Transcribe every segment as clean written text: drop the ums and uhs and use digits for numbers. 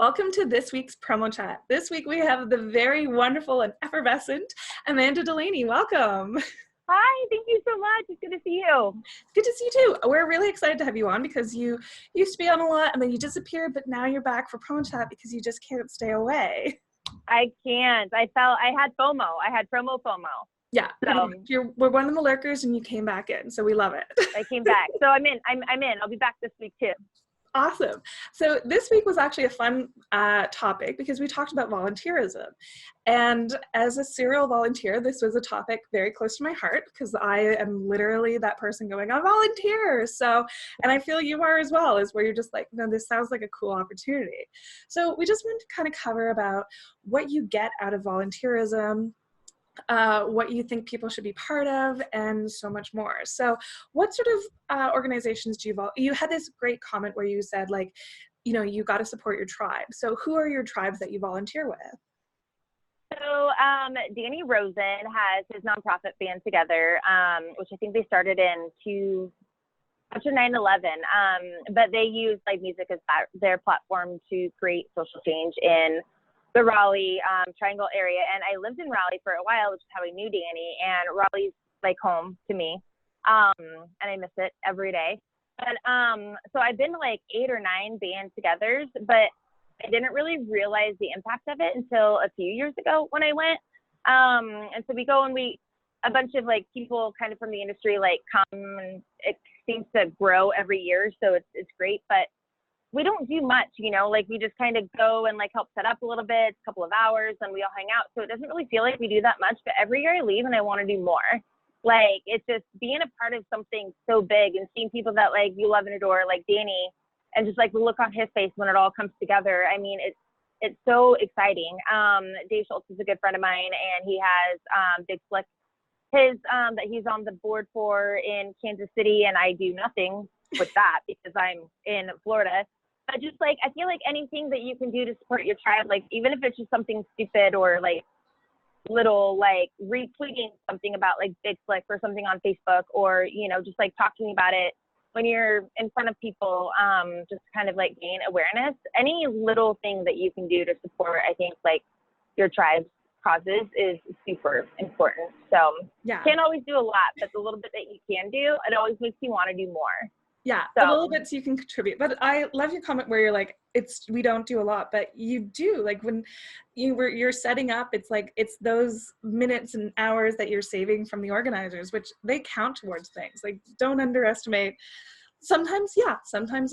Welcome to this week's promo chat. This week we have the very wonderful and effervescent Amanda Delaney. Welcome. Hi, thank you so much. It's good to see you. Good to see you too. We're really excited to have you on because you used to be on a lot and then you disappeared, but now you're back for promo chat because you just can't stay away. I can't. I had FOMO. I had Promo FOMO. Yeah, so we're one of the lurkers and you came back in, so we love it. I came back. So I'm in. I'm in. I'll be back this week too. Awesome. So this week was actually a fun topic because we talked about volunteerism. And as a serial volunteer, this was a topic very close to my heart because I am literally that person going, I volunteer. So, and I feel you are as well, is where you're just like, no, this sounds like a cool opportunity. So we just wanted to kind of cover about what you get out of volunteerism, what you think people should be part of, and so much more. So what sort of organizations do you had this great comment where you said, like, you know, you got to support your tribe. So who are your tribes that you volunteer with? So Danny Rosen has his nonprofit Band Together, which I think they started after 9/11, but they use live music as their platform to create social change in the Raleigh Triangle area. And I lived in Raleigh for a while, which is how I knew Danny, and Raleigh's like home to me. And I miss it every day. But so I've been to like 8 or 9 Band Togethers, but I didn't really realize the impact of it until a few years ago when I went. And so we go and a bunch of like people kind of from the industry like come, and it seems to grow every year. So it's great, but we don't do much, you know, like we just kind of go and like help set up a little bit, a couple of hours, and we all hang out. So it doesn't really feel like we do that much, but every year I leave and I want to do more. Like, it's just being a part of something so big and seeing people that like you love and adore, like Danny, and just like the look on his face when it all comes together. I mean, it's so exciting. Dave Schultz is a good friend of mine, and he has Big Slick, that he's on the board for in Kansas City, and I do nothing with that because I'm in Florida. But just like, I feel like anything that you can do to support your tribe, like even if it's just something stupid or like little, like retweeting something about like Big Slick or something on Facebook, or, you know, just like talking about it when you're in front of people, just kind of like gain awareness. Any little thing that you can do to support, I think, like your tribe's causes is super important. So yeah, can't always do a lot, but the little bit that you can do, it always makes you want to do more. Yeah, so, a little bit you can contribute. But I love your comment where you're like, we don't do a lot, but you do. Like when you're setting up, it's like, it's those minutes and hours that you're saving from the organizers, which they count towards things. Like, don't underestimate. Sometimes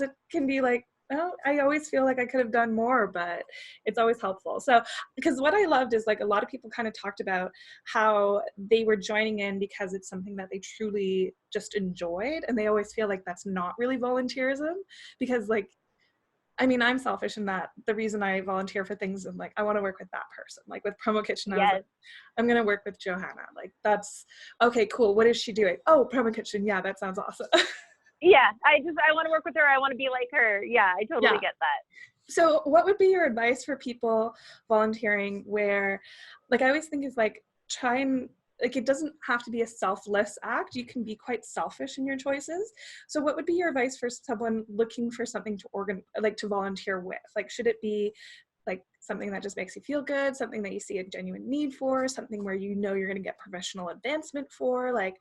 it can be like, oh, I always feel like I could have done more, but it's always helpful. So, because what I loved is like a lot of people kind of talked about how they were joining in because it's something that they truly just enjoyed. And they always feel like that's not really volunteerism because like, I mean, I'm selfish in that the reason I volunteer for things is like, I want to work with that person. Like with Promo Kitchen, I was like, I'm going to work with Johanna. Like that's, okay, cool. What is she doing? Oh, Promo Kitchen. Yeah, that sounds awesome. Yeah, I want to work with her. I want to be like her. Yeah, I totally get that. So what would be your advice for people volunteering where, like, I always think is like, try and, like, it doesn't have to be a selfless act. You can be quite selfish in your choices. So what would be your advice for someone looking for something to volunteer with? Like, should it be like something that just makes you feel good, something that you see a genuine need for, something where you know you're going to get professional advancement for? Like,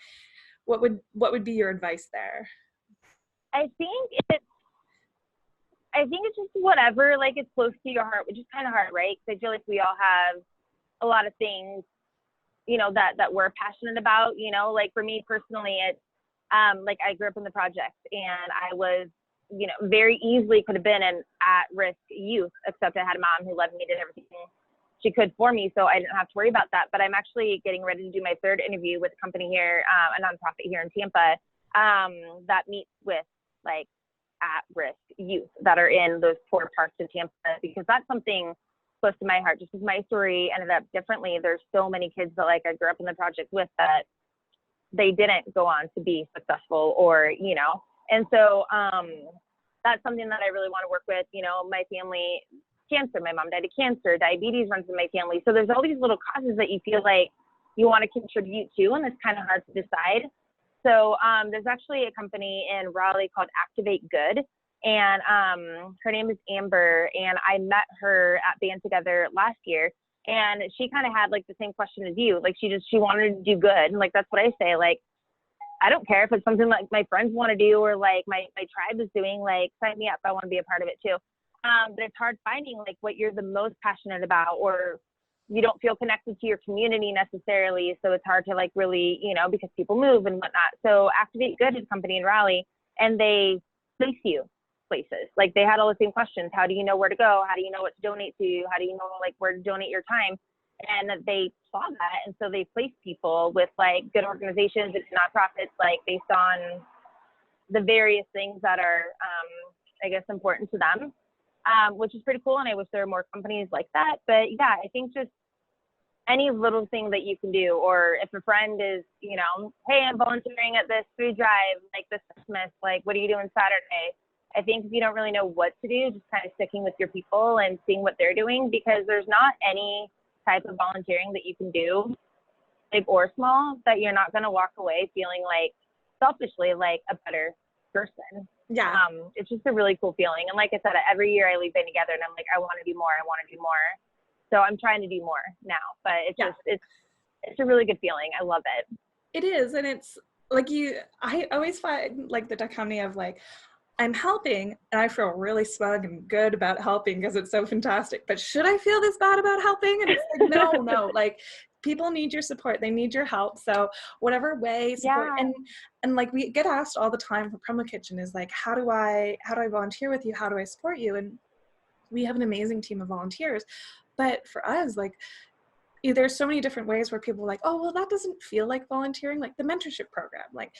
what would be your advice there? I think it's just whatever, like, it's close to your heart, which is kind of hard, right? Because I feel like we all have a lot of things, you know, that we're passionate about, you know, like for me personally, it's like I grew up in the projects and I was, you know, very easily could have been an at-risk youth, except I had a mom who loved me, did everything she could for me, so I didn't have to worry about that. But I'm actually getting ready to do my 3rd interview with a company here, a nonprofit here in Tampa, that meets with like at-risk youth that are in those poor parts of Tampa, because that's something close to my heart. Just as my story ended up differently, there's so many kids that like I grew up in the project with that they didn't go on to be successful, or, you know, and so that's something that I really want to work with. You know, my family, cancer, my mom died of cancer, diabetes runs in my family. So there's all these little causes that you feel like you want to contribute to, and it's kind of hard to decide. So there's actually a company in Raleigh called Activate Good, And her name is Amber, and I met her at Band Together last year. And she kind of had like the same question as you. Like she wanted to do good. And like, that's what I say. Like, I don't care if it's something like my friends want to do or like my tribe is doing, like sign me up. I want to be a part of it too. But it's hard finding like what you're the most passionate about, or you don't feel connected to your community necessarily. So it's hard to like really, you know, because people move and whatnot. So Activate Good is a company in Raleigh, and they place you places. Like they had all the same questions. How do you know where to go? How do you know what to donate to? How do you know like where to donate your time? And they saw that, and so they placed people with like good organizations and nonprofits, like based on the various things that are, I guess, important to them, which is pretty cool. And I wish there were more companies like that. But yeah, I think just any little thing that you can do, or if a friend is, you know, hey, I'm volunteering at this food drive, like this Christmas, like what are you doing Saturday? I think if you don't really know what to do, just kind of sticking with your people and seeing what they're doing, because there's not any type of volunteering that you can do, big or small, that you're not going to walk away feeling like selfishly like a better person. Yeah. It's just a really cool feeling. And like I said, every year I leave Band Together and I'm like, I want to do more. I want to do more. So I'm trying to do more now, but it's just, it's a really good feeling. I love it. It is. And it's like I always find like the dichotomy of like, I'm helping and I feel really smug and good about helping because it's so fantastic, but should I feel this bad about helping? And it's like, no, like people need your support. They need your help. So whatever way support, and like we get asked all the time for Promo Kitchen is like, how do I volunteer with you? How do I support you? And we have an amazing team of volunteers, but for us, like, there's so many different ways where people are like, oh, well, that doesn't feel like volunteering, like the mentorship program. Like,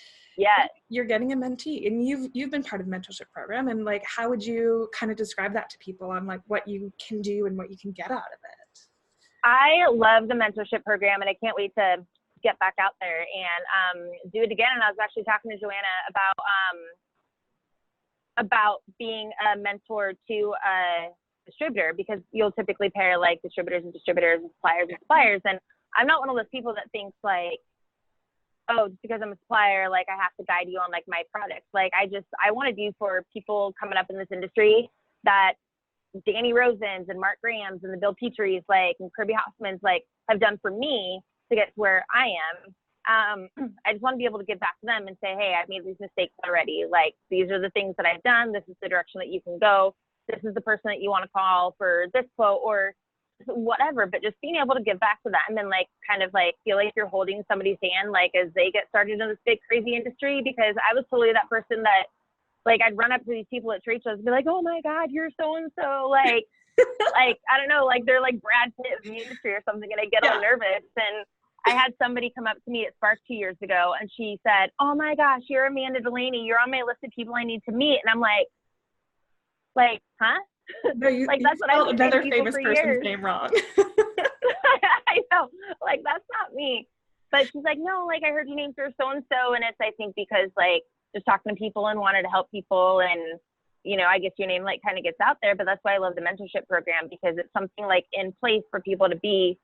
you're getting a mentee, and you've been part of the mentorship program, and like, how would you kind of describe that to people on like what you can do and what you can get out of it? I love the mentorship program, and I can't wait to get back out there and do it again. And I was actually talking to Joanna about being a mentor to a distributor, because you'll typically pair like distributors and distributors and suppliers and suppliers. And I'm not one of those people that thinks like, oh, just because I'm a supplier, like I have to guide you on like my products. Like I want to do for people coming up in this industry that Danny Rosen's and Mark Graham's and the Bill Petrie's like and Kirby Hoffman's like have done for me to get to where I am. I just want to be able to give back to them and say, hey, I've made these mistakes already. Like, these are the things that I've done. This is the direction that you can go. This is the person that you want to call for this quote or whatever. But just being able to give back to them and like kind of like feel like you're holding somebody's hand, like as they get started in this big crazy industry, because I was totally that person that like I'd run up to these people at trade shows and be like, oh my God, you're so and so, like like I don't know, like they're like Brad Pitt in the industry or something, and I get all nervous. And I had somebody come up to me at Spark 2 years ago, and she said, oh my gosh, you're Amanda Delaney, you're on my list of people I need to meet. And I'm like, huh? No, like that's what I was another famous for person's years. name wrong. I know, like that's not me. But she's like, no, like I heard your name through so and so, and it's I think because like just talking to people and wanted to help people, and you know, I guess your name like kind of gets out there. But that's why I love the mentorship program, because it's something like in place for people to be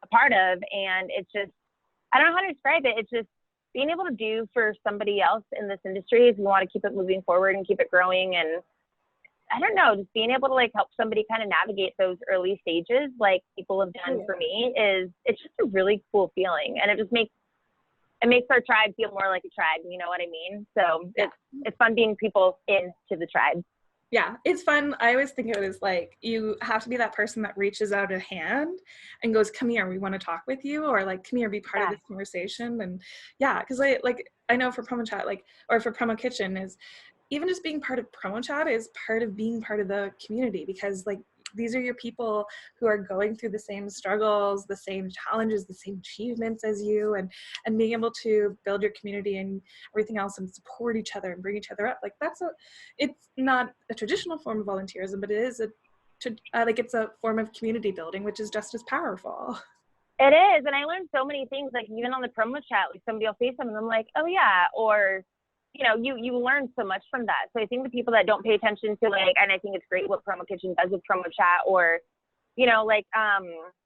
a part of. And it's just, I don't know how to describe it. It's just being able to do for somebody else in this industry if you want to keep it moving forward and keep it growing. And I don't know, just being able to like help somebody kind of navigate those early stages like people have done for me it's just a really cool feeling. And it just makes our tribe feel more like a tribe, you know what I mean? So it's fun being people into the tribe. Yeah, it's fun. I always think of it as like, you have to be that person that reaches out a hand and goes, come here, we want to talk with you, or like, come here, be part of this conversation. And because I know for Promo Chat, like, or for Promo Kitchen, is even just being part of Promo Chat is part of being part of the community, because like, these are your people who are going through the same struggles, the same challenges, the same achievements as you, and being able to build your community and everything else and support each other and bring each other up. Like it's not a traditional form of volunteerism, but it is it's a form of community building, which is just as powerful. It is. And I learned so many things, like even on the Promo Chat, like somebody will say something and I'm like, oh yeah, or you know, you learn so much from that. So I think the people that don't pay attention to like, and I think it's great what Promo Kitchen does with Promo Chat, or, you know, like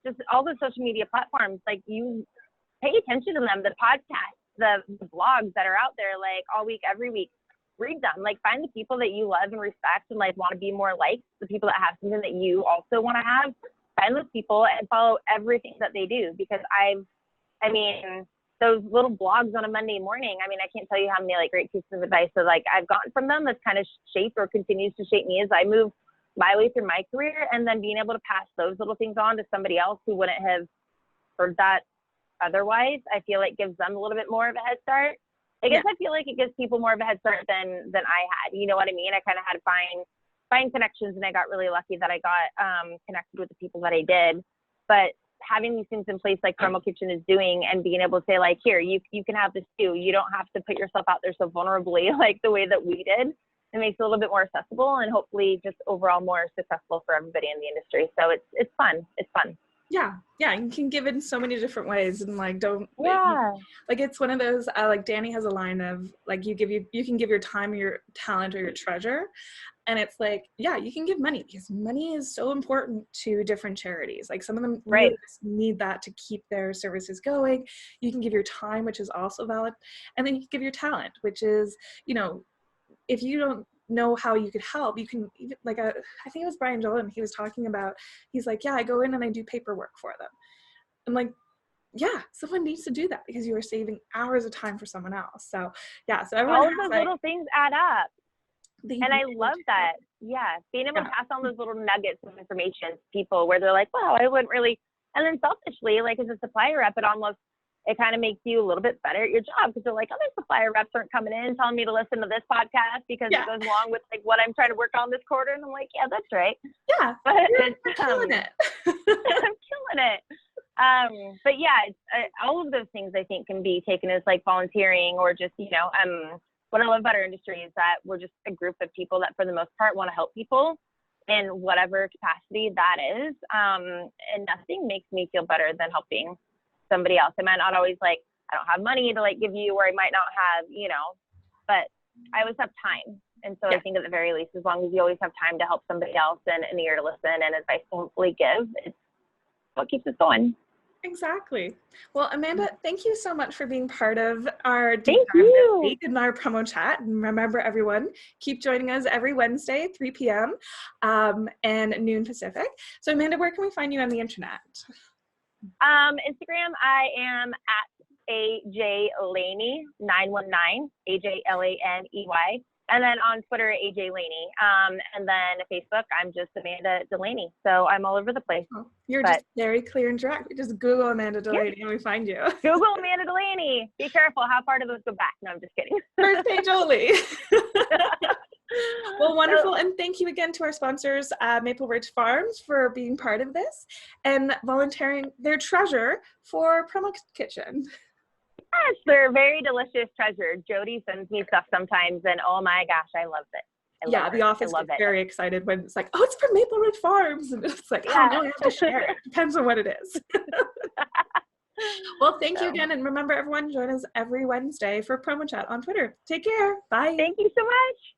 just all the social media platforms, like you pay attention to them, the podcasts, the blogs that are out there like all week, every week. read them. Like, find the people that you love and respect and like want to be more like, the people that have something that you also want to have. Find those people and follow everything that they do, because I mean, those little blogs on a Monday morning, I mean, I can't tell you how many like great pieces of advice that like I've gotten from them that's kind of shaped or continues to shape me as I move my way through my career. And then being able to pass those little things on to somebody else who wouldn't have heard that otherwise, I feel like gives them a little bit more of a head start. I guess I feel like it gives people more of a head start than I had. You know what I mean? I kind of had to find connections, and I got really lucky that I got connected with the people that I did. But having these things in place like Promo Kitchen is doing, and being able to say like, here, you can have this too. You don't have to put yourself out there so vulnerably like the way that we did. It makes it a little bit more accessible, and hopefully just overall more successful for everybody in the industry. So it's fun. It's fun. Yeah, you can give in so many different ways, and like like it's one of those like Danny has a line of like, you can give your time, your talent, or your treasure, and it's like, yeah, you can give money, because money is so important to different charities. Like some of them really need that to keep their services going. You can give your time, which is also valid, and then you can give your talent, which is, you know, if you don't know how you could help, you can even like I think it was Brian Dolan, he was talking about, he's like, yeah, I go in and I do paperwork for them. I'm like, yeah, someone needs to do that, because you are saving hours of time for someone else. So yeah, so everyone all of those like, little things add up. And I love that. Yeah, being able to pass on those little nuggets of information to people where they're like, wow, I wouldn't really. And then selfishly, like as a supplier rep, it kind of makes you a little bit better at your job, because they're like, other supplier reps aren't coming in telling me to listen to this podcast because it goes along with like what I'm trying to work on this quarter. And I'm like, yeah, that's right. Yeah, but you're killing it. I'm killing it. But yeah, all of those things I think can be taken as like volunteering, or just, you know, what I love about our industry is that we're just a group of people that for the most part want to help people in whatever capacity that is. And nothing makes me feel better than helping somebody else. I might not always like, I don't have money to like give you, or I might not have, you know, but I always have time. And so I think at the very least, as long as you always have time to help somebody else and an ear to listen and advice to hopefully give, it's what keeps us going. Exactly. Well, Amanda, thank you so much for being part of our deep dive this week in our promo chat. And remember, everyone, keep joining us every Wednesday, 3 p.m. And noon Pacific. So, Amanda, where can we find you on the internet? Instagram, I am at AJ Laney 919, AJLANEY. And then on Twitter, AJ Laney. And then Facebook, I'm just Amanda Delaney. So I'm all over the place. Oh, you're just very clear and direct. We just Google Amanda Delaney and we find you. Google Amanda Delaney. Be careful. How far do those go back? No, I'm just kidding. First page only. Well, wonderful. And thank you again to our sponsors, Maple Ridge Farms, for being part of this and volunteering their treasure for Promo Kitchen. Yes, they're very delicious treasure. Jody sends me stuff sometimes, and oh my gosh, I love it. The office gets very excited when it's like, oh, it's from Maple Ridge Farms. And it's like, oh, no, I have to share it. Depends on what it is. Well, thank you again. And remember, everyone, join us every Wednesday for Promo Chat on Twitter. Take care. Bye. Thank you so much.